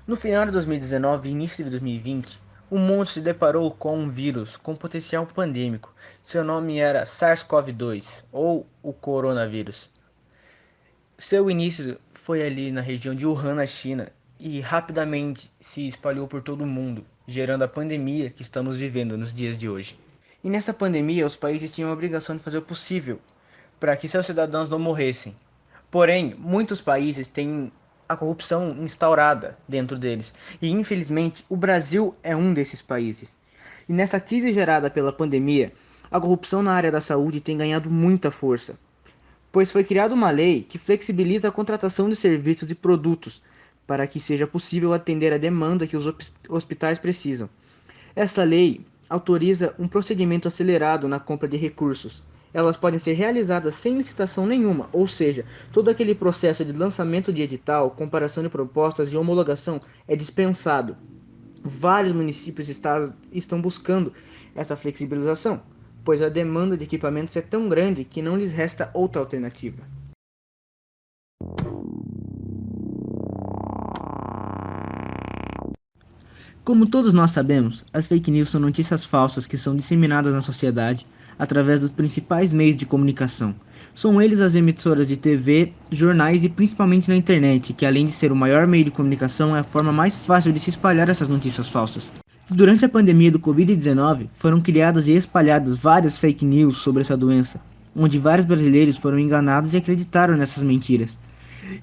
No final de 2019 e início de 2020, o mundo se deparou com um vírus com potencial pandêmico. Seu nome era SARS-CoV-2 ou o coronavírus. Seu início foi ali na região de Wuhan, na China, e rapidamente se espalhou por todo o mundo, gerando a pandemia que estamos vivendo nos dias de hoje. E nessa pandemia, os países tinham a obrigação de fazer o possível para que seus cidadãos não morressem. Porém, muitos países têm a corrupção instaurada dentro deles. E infelizmente, o Brasil é um desses países. E nessa crise gerada pela pandemia, a corrupção na área da saúde tem ganhado muita força, pois foi criada uma lei que flexibiliza a contratação de serviços e produtos para que seja possível atender a demanda que os hospitais precisam. Essa lei autoriza um procedimento acelerado na compra de recursos. Elas podem ser realizadas sem licitação nenhuma, ou seja, todo aquele processo de lançamento de edital, comparação de propostas e homologação é dispensado. Vários municípios estão buscando essa flexibilização, pois a demanda de equipamentos é tão grande que não lhes resta outra alternativa. Como todos nós sabemos, as fake news são notícias falsas que são disseminadas na sociedade através dos principais meios de comunicação. São eles as emissoras de TV, jornais e principalmente na internet, que além de ser o maior meio de comunicação, é a forma mais fácil de se espalhar essas notícias falsas. Durante a pandemia do Covid-19, foram criadas e espalhadas várias fake news sobre essa doença, onde vários brasileiros foram enganados e acreditaram nessas mentiras.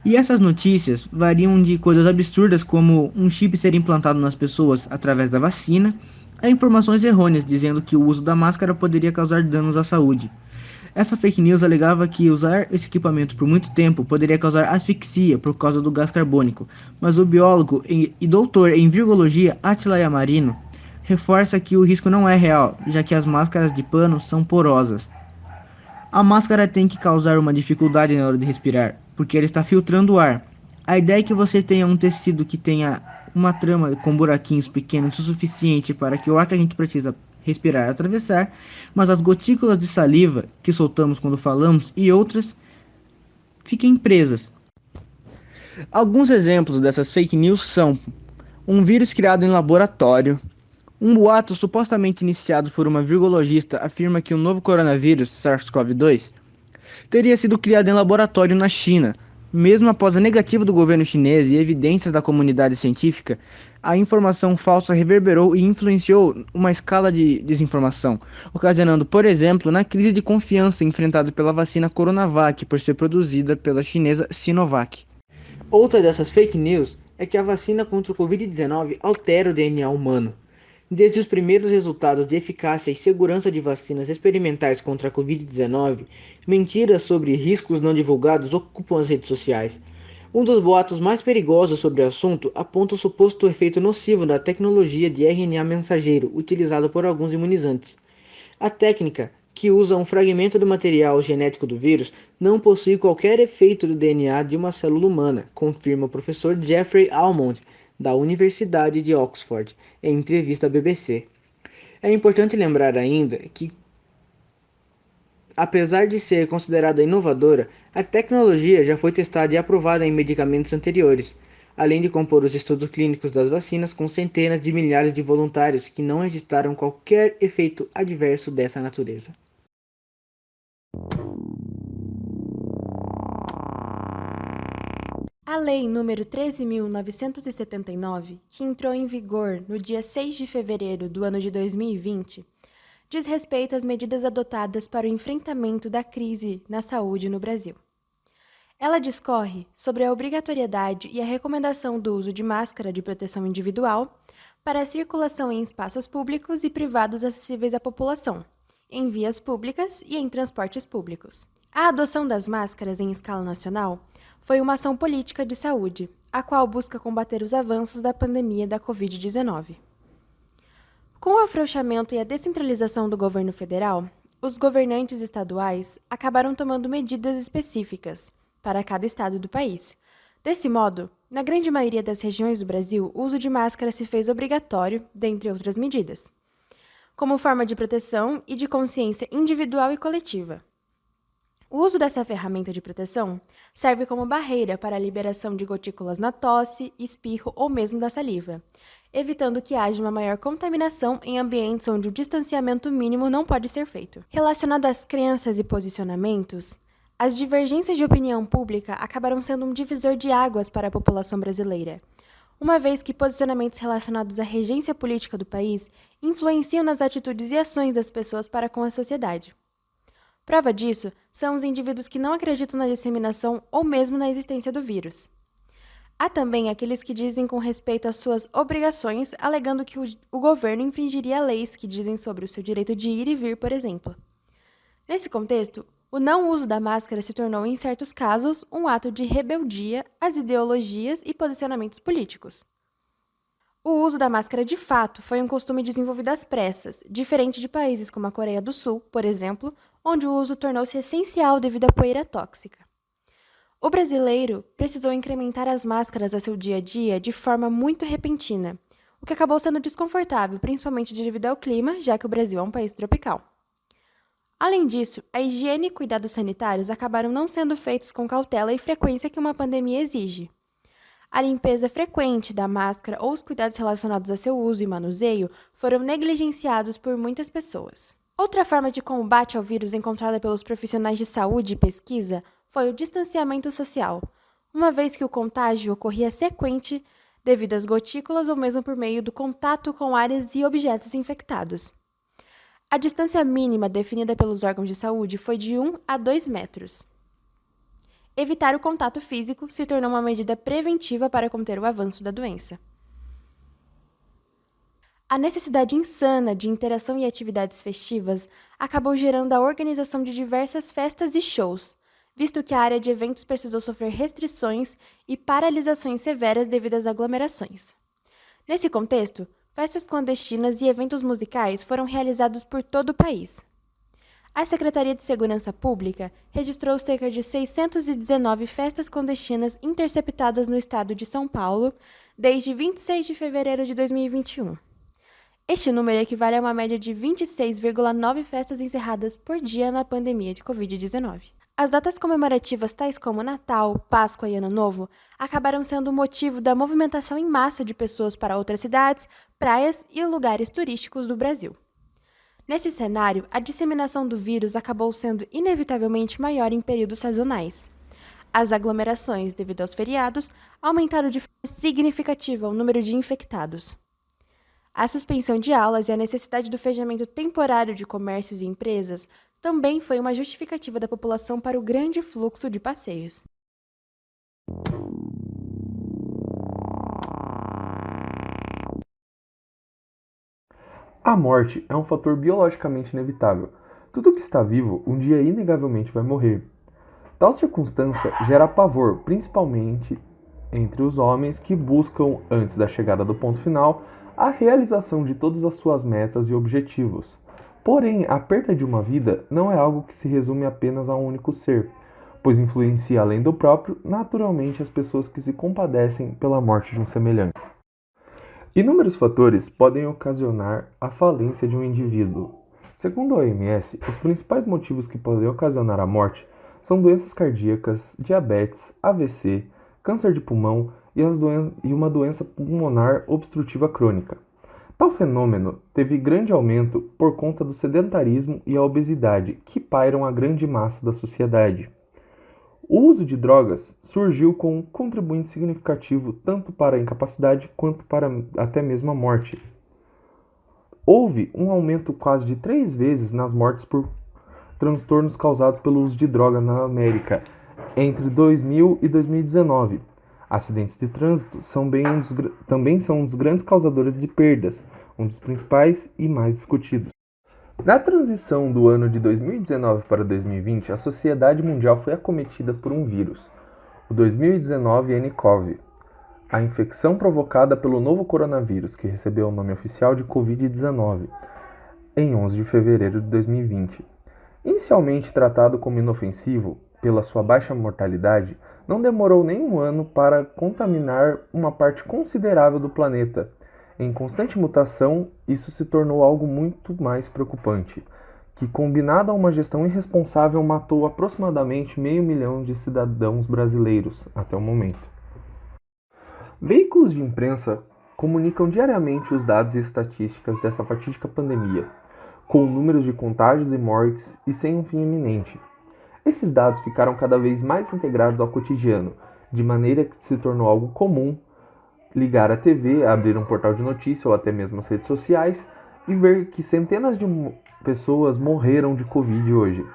E essas notícias variam de coisas absurdas como um chip ser implantado nas pessoas através da vacina, a informações errôneas dizendo que o uso da máscara poderia causar danos à saúde. Essa fake news alegava que usar esse equipamento por muito tempo poderia causar asfixia por causa do gás carbônico, mas o biólogo e doutor em virologia Attila Yamarino reforça que o risco não é real, já que as máscaras de pano são porosas. A máscara tem que causar uma dificuldade na hora de respirar, porque ela está filtrando o ar. A ideia é que você tenha um tecido que tenha uma trama com buraquinhos pequenos o suficiente para que o ar que a gente precisa respirar atravessar, mas as gotículas de saliva que soltamos quando falamos e outras fiquem presas. Alguns exemplos dessas fake news são um vírus criado em laboratório. Um boato supostamente iniciado por uma virologista afirma que o novo coronavírus, SARS-CoV-2, teria sido criado em laboratório na China. Mesmo após a negativa do governo chinês e evidências da comunidade científica, a informação falsa reverberou e influenciou uma escala de desinformação, ocasionando, por exemplo, na crise de confiança enfrentada pela vacina Coronavac por ser produzida pela chinesa Sinovac. Outra dessas fake news é que a vacina contra o Covid-19 altera o DNA humano. Desde os primeiros resultados de eficácia e segurança de vacinas experimentais contra a Covid-19, mentiras sobre riscos não divulgados ocupam as redes sociais. Um dos boatos mais perigosos sobre o assunto aponta o suposto efeito nocivo da tecnologia de RNA mensageiro utilizada por alguns imunizantes. A técnica, que usa um fragmento do material genético do vírus, não possui qualquer efeito do DNA de uma célula humana, confirma o professor Jeffrey Almond, da Universidade de Oxford, em entrevista à BBC. É importante lembrar ainda que, apesar de ser considerada inovadora, a tecnologia já foi testada e aprovada em medicamentos anteriores, além de compor os estudos clínicos das vacinas com centenas de milhares de voluntários que não registraram qualquer efeito adverso dessa natureza. A Lei nº 13.979, que entrou em vigor no dia 6 de fevereiro do ano de 2020, diz respeito às medidas adotadas para o enfrentamento da crise na saúde no Brasil. Ela discorre sobre a obrigatoriedade e a recomendação do uso de máscara de proteção individual para a circulação em espaços públicos e privados acessíveis à população, em vias públicas e em transportes públicos. A adoção das máscaras em escala nacional foi uma ação política de saúde, a qual busca combater os avanços da pandemia da Covid-19. Com o afrouxamento e a descentralização do governo federal, os governantes estaduais acabaram tomando medidas específicas para cada estado do país. Desse modo, na grande maioria das regiões do Brasil, o uso de máscara se fez obrigatório, dentre outras medidas, como forma de proteção e de consciência individual e coletiva. O uso dessa ferramenta de proteção serve como barreira para a liberação de gotículas na tosse, espirro ou mesmo da saliva, evitando que haja uma maior contaminação em ambientes onde o distanciamento mínimo não pode ser feito. Relacionado às crenças e posicionamentos, as divergências de opinião pública acabaram sendo um divisor de águas para a população brasileira, uma vez que posicionamentos relacionados à regência política do país influenciam nas atitudes e ações das pessoas para com a sociedade. Prova disso são os indivíduos que não acreditam na disseminação ou mesmo na existência do vírus. Há também aqueles que dizem com respeito às suas obrigações, alegando que o governo infringiria leis que dizem sobre o seu direito de ir e vir, por exemplo. Nesse contexto, o não uso da máscara se tornou, em certos casos, um ato de rebeldia às ideologias e posicionamentos políticos. O uso da máscara de fato foi um costume desenvolvido às pressas, diferente de países como a Coreia do Sul, por exemplo, onde o uso tornou-se essencial devido à poeira tóxica. O brasileiro precisou incrementar as máscaras a seu dia a dia de forma muito repentina, o que acabou sendo desconfortável, principalmente devido ao clima, já que o Brasil é um país tropical. Além disso, a higiene e cuidados sanitários acabaram não sendo feitos com cautela e frequência que uma pandemia exige. A limpeza frequente da máscara ou os cuidados relacionados a seu uso e manuseio foram negligenciados por muitas pessoas. Outra forma de combate ao vírus encontrada pelos profissionais de saúde e pesquisa foi o distanciamento social, uma vez que o contágio ocorria sequente devido às gotículas ou mesmo por meio do contato com áreas e objetos infectados. A distância mínima definida pelos órgãos de saúde foi de 1 a 2 metros. Evitar o contato físico se tornou uma medida preventiva para conter o avanço da doença. A necessidade insana de interação e atividades festivas acabou gerando a organização de diversas festas e shows, visto que a área de eventos precisou sofrer restrições e paralisações severas devido às aglomerações. Nesse contexto, festas clandestinas e eventos musicais foram realizados por todo o país. A Secretaria de Segurança Pública registrou cerca de 619 festas clandestinas interceptadas no estado de São Paulo desde 26 de fevereiro de 2021. Este número equivale a uma média de 26,9 festas encerradas por dia na pandemia de Covid-19. As datas comemorativas tais como Natal, Páscoa e Ano Novo acabaram sendo o motivo da movimentação em massa de pessoas para outras cidades, praias e lugares turísticos do Brasil. Nesse cenário, a disseminação do vírus acabou sendo inevitavelmente maior em períodos sazonais. As aglomerações, devido aos feriados, aumentaram de forma significativa o número de infectados. A suspensão de aulas e a necessidade do fechamento temporário de comércios e empresas também foi uma justificativa da população para o grande fluxo de passeios. A morte é um fator biologicamente inevitável. Tudo que está vivo, um dia inegavelmente vai morrer. Tal circunstância gera pavor, principalmente entre os homens que buscam, antes da chegada do ponto final, a realização de todas as suas metas e objetivos. Porém, a perda de uma vida não é algo que se resume apenas a um único ser, pois influencia além do próprio, naturalmente, as pessoas que se compadecem pela morte de um semelhante. Inúmeros fatores podem ocasionar a falência de um indivíduo. Segundo a OMS, os principais motivos que podem ocasionar a morte são doenças cardíacas, diabetes, AVC, câncer de pulmão e uma doença pulmonar obstrutiva crônica. Tal fenômeno teve grande aumento por conta do sedentarismo e a obesidade, que pairam a grande massa da sociedade. O uso de drogas surgiu com um contribuinte significativo tanto para a incapacidade quanto para até mesmo a morte. Houve um aumento quase de 3 vezes nas mortes por transtornos causados pelo uso de droga na América entre 2000 e 2019. Acidentes de trânsito também são um dos grandes causadores de perdas, um dos principais e mais discutidos. Na transição do ano de 2019 para 2020, a sociedade mundial foi acometida por um vírus, o 2019 nCoV, a infecção provocada pelo novo coronavírus, que recebeu o nome oficial de Covid-19, em 11 de fevereiro de 2020. Inicialmente tratado como inofensivo, pela sua baixa mortalidade, não demorou nem um ano para contaminar uma parte considerável do planeta. Em constante mutação, isso se tornou algo muito mais preocupante, que, combinado a uma gestão irresponsável, matou aproximadamente 500 mil de cidadãos brasileiros até o momento. Veículos de imprensa comunicam diariamente os dados e estatísticas dessa fatídica pandemia, com números de contágios e mortes e sem um fim iminente. Esses dados ficaram cada vez mais integrados ao cotidiano, de maneira que se tornou algo comum ligar a TV, abrir um portal de notícia ou até mesmo as redes sociais e ver que centenas de pessoas morreram de Covid hoje.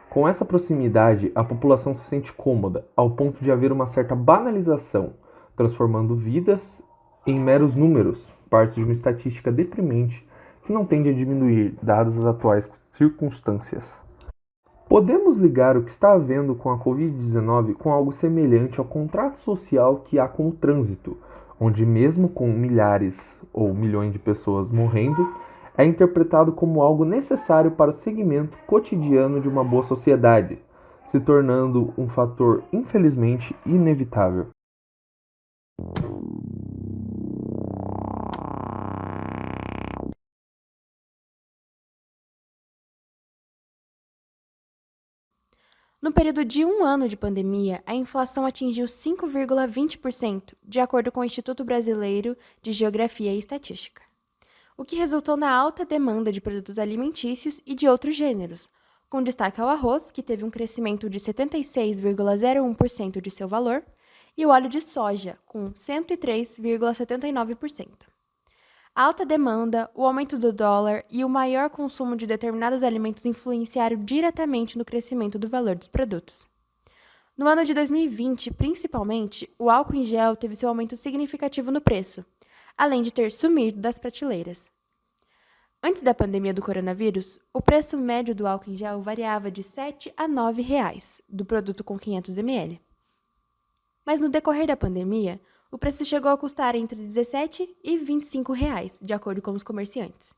Com essa proximidade, a população se sente cômoda, ao ponto de haver uma certa banalização, transformando vidas em meros números, parte de uma estatística deprimente que não tende a diminuir, dadas as atuais circunstâncias. Podemos ligar o que está havendo com a Covid-19 com algo semelhante ao contrato social que há com o trânsito, onde mesmo com milhares ou milhões de pessoas morrendo, é interpretado como algo necessário para o segmento cotidiano de uma boa sociedade, se tornando um fator infelizmente inevitável. No período de um ano de pandemia, a inflação atingiu 5,20%, de acordo com o Instituto Brasileiro de Geografia e Estatística, o que resultou na alta demanda de produtos alimentícios e de outros gêneros, com destaque ao arroz, que teve um crescimento de 76,01% de seu valor, e o óleo de soja, com 103,79%. A alta demanda, o aumento do dólar e o maior consumo de determinados alimentos influenciaram diretamente no crescimento do valor dos produtos. No ano de 2020, principalmente, o álcool em gel teve seu aumento significativo no preço, além de ter sumido das prateleiras. Antes da pandemia do coronavírus, o preço médio do álcool em gel variava de R$ 7 a R$ 9 do produto com 500 ml. Mas no decorrer da pandemia, o preço chegou a custar entre R$ 17 e R$ 25, de acordo com os comerciantes.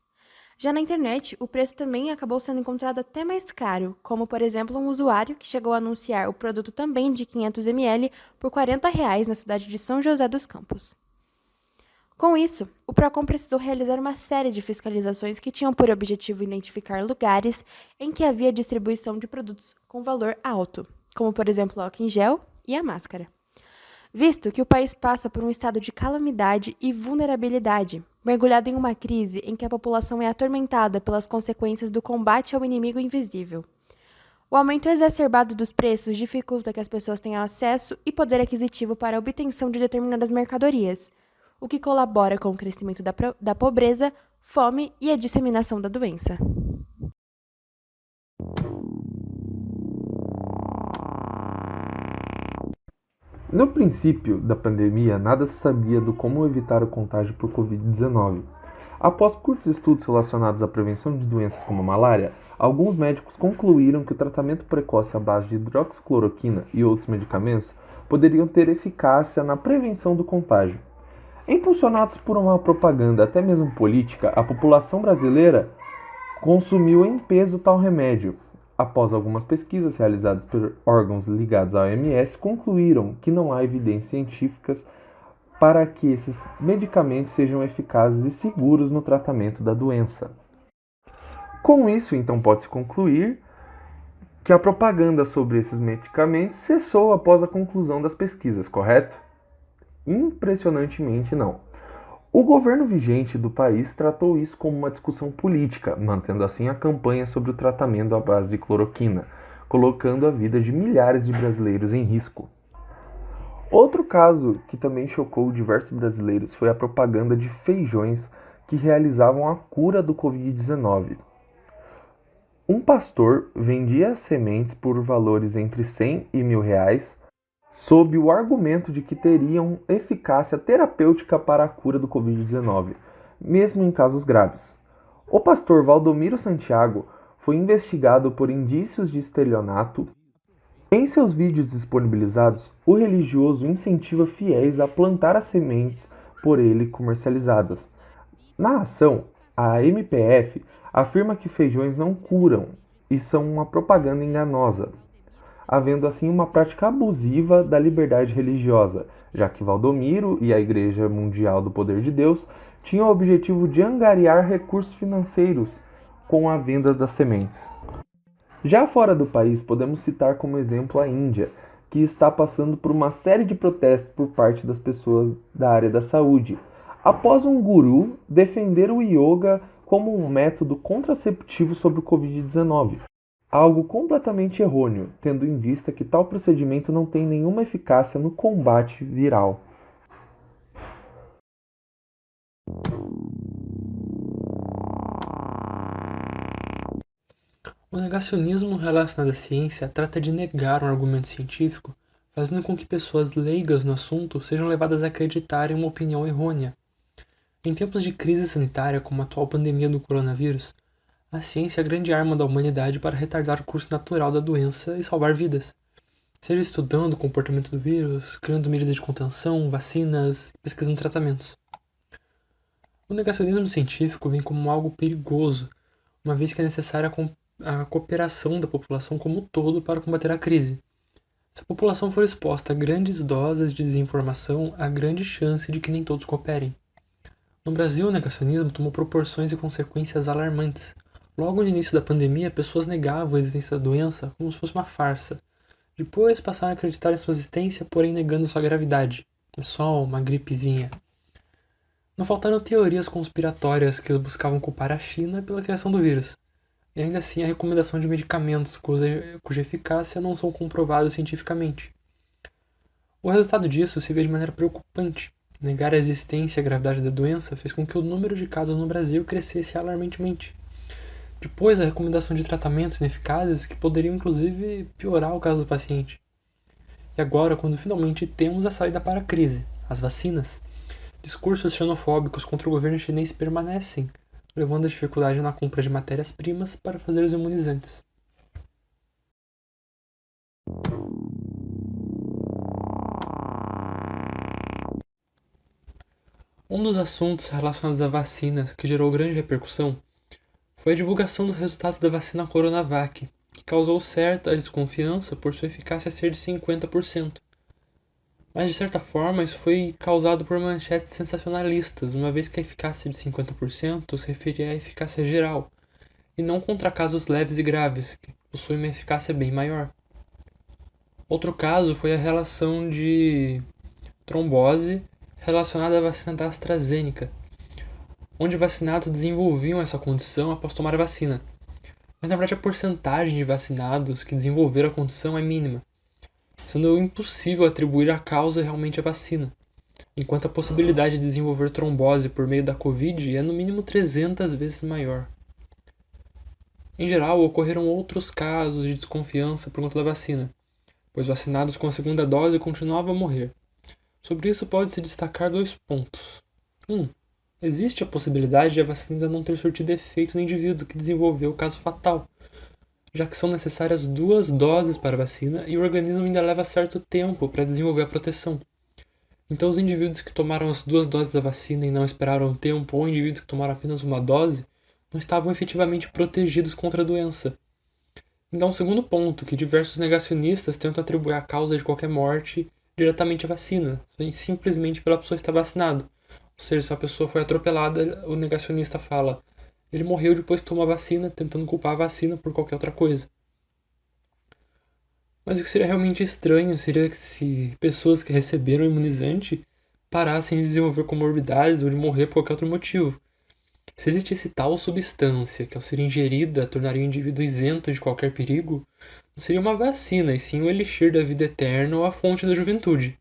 Já na internet, o preço também acabou sendo encontrado até mais caro, como, por exemplo, um usuário que chegou a anunciar o produto também de 500 ml por R$ 40 na cidade de São José dos Campos. Com isso, o Procon precisou realizar uma série de fiscalizações que tinham por objetivo identificar lugares em que havia distribuição de produtos com valor alto, como, por exemplo, o álcool em gel e a máscara. Visto que o país passa por um estado de calamidade e vulnerabilidade, mergulhado em uma crise em que a população é atormentada pelas consequências do combate ao inimigo invisível. O aumento exacerbado dos preços dificulta que as pessoas tenham acesso e poder aquisitivo para a obtenção de determinadas mercadorias, o que colabora com o crescimento da pobreza, fome e a disseminação da doença. No princípio da pandemia, nada se sabia do como evitar o contágio por Covid-19. Após curtos estudos relacionados à prevenção de doenças como a malária, alguns médicos concluíram que o tratamento precoce à base de hidroxicloroquina e outros medicamentos poderiam ter eficácia na prevenção do contágio. Impulsionados por uma propaganda até mesmo política, a população brasileira consumiu em peso tal remédio. Após algumas pesquisas realizadas por órgãos ligados à OMS, concluíram que não há evidências científicas para que esses medicamentos sejam eficazes e seguros no tratamento da doença. Com isso, então, pode-se concluir que a propaganda sobre esses medicamentos cessou após a conclusão das pesquisas, correto? Impressionantemente não. O governo vigente do país tratou isso como uma discussão política, mantendo assim a campanha sobre o tratamento à base de cloroquina, colocando a vida de milhares de brasileiros em risco. Outro caso que também chocou diversos brasileiros foi a propaganda de feijões que realizavam a cura do Covid-19. Um pastor vendia as sementes por valores entre 100 e R$ 1.000, sob o argumento de que teriam eficácia terapêutica para a cura do Covid-19, mesmo em casos graves. O pastor Valdomiro Santiago foi investigado por indícios de estelionato. Em seus vídeos disponibilizados, o religioso incentiva fiéis a plantar as sementes por ele comercializadas. Na ação, a MPF afirma que feijões não curam e são uma propaganda enganosa, havendo assim uma prática abusiva da liberdade religiosa, já que Valdomiro e a Igreja Mundial do Poder de Deus tinham o objetivo de angariar recursos financeiros com a venda das sementes. Já fora do país, podemos citar como exemplo a Índia, que está passando por uma série de protestos por parte das pessoas da área da saúde, após um guru defender o yoga como um método contraceptivo sobre o Covid-19. Algo completamente errôneo, tendo em vista que tal procedimento não tem nenhuma eficácia no combate viral. O negacionismo relacionado à ciência trata de negar um argumento científico, fazendo com que pessoas leigas no assunto sejam levadas a acreditar em uma opinião errônea. Em tempos de crise sanitária, como a atual pandemia do coronavírus, a ciência é a grande arma da humanidade para retardar o curso natural da doença e salvar vidas. Seja estudando o comportamento do vírus, criando medidas de contenção, vacinas, pesquisando tratamentos. O negacionismo científico vem como algo perigoso, uma vez que é necessária a cooperação da população como um todo para combater a crise. Se a população for exposta a grandes doses de desinformação, há grande chance de que nem todos cooperem. No Brasil, o negacionismo tomou proporções e consequências alarmantes. Logo no início da pandemia, pessoas negavam a existência da doença como se fosse uma farsa. Depois passaram a acreditar em sua existência, porém negando sua gravidade. É só uma gripezinha. Não faltaram teorias conspiratórias que buscavam culpar a China pela criação do vírus. E ainda assim a recomendação de medicamentos cuja eficácia não são comprovados cientificamente. O resultado disso se vê de maneira preocupante. Negar a existência e a gravidade da doença fez com que o número de casos no Brasil crescesse alarmantemente. Depois, a recomendação de tratamentos ineficazes que poderiam inclusive piorar o caso do paciente. E agora, quando finalmente temos a saída para a crise, as vacinas, discursos xenofóbicos contra o governo chinês permanecem, levando a dificuldade na compra de matérias-primas para fazer os imunizantes. Um dos assuntos relacionados à vacina que gerou grande repercussão foi a divulgação dos resultados da vacina Coronavac, que causou certa desconfiança por sua eficácia ser de 50%. Mas de certa forma isso foi causado por manchetes sensacionalistas, uma vez que a eficácia de 50% se referia à eficácia geral, e não contra casos leves e graves, que possuem uma eficácia bem maior. Outro caso foi a relação de trombose relacionada à vacina da AstraZeneca, onde vacinados desenvolviam essa condição após tomar a vacina. Mas na verdade a porcentagem de vacinados que desenvolveram a condição é mínima, sendo impossível atribuir a causa realmente à vacina, enquanto a possibilidade de desenvolver trombose por meio da Covid é no mínimo 300 vezes maior. Em geral, ocorreram outros casos de desconfiança por conta da vacina, pois vacinados com a segunda dose continuavam a morrer. Sobre isso pode-se destacar 2 pontos. 1. Existe a possibilidade de a vacina ainda não ter surtido efeito no indivíduo que desenvolveu o caso fatal, já que são necessárias 2 doses para a vacina e o organismo ainda leva certo tempo para desenvolver a proteção. Então os indivíduos que tomaram as 2 doses da vacina e não esperaram tempo, ou indivíduos que tomaram apenas uma dose, não estavam efetivamente protegidos contra a doença. Então, o segundo ponto, que diversos negacionistas tentam atribuir a causa de qualquer morte diretamente à vacina, simplesmente pela pessoa estar vacinada. Ou seja, se a pessoa foi atropelada, o negacionista fala: ele morreu depois que tomou a vacina, tentando culpar a vacina por qualquer outra coisa. Mas o que seria realmente estranho seria que se pessoas que receberam o imunizante parassem de desenvolver comorbidades ou de morrer por qualquer outro motivo. Se existisse tal substância que ao ser ingerida tornaria o indivíduo isento de qualquer perigo, não seria uma vacina, e sim o elixir da vida eterna ou a fonte da juventude.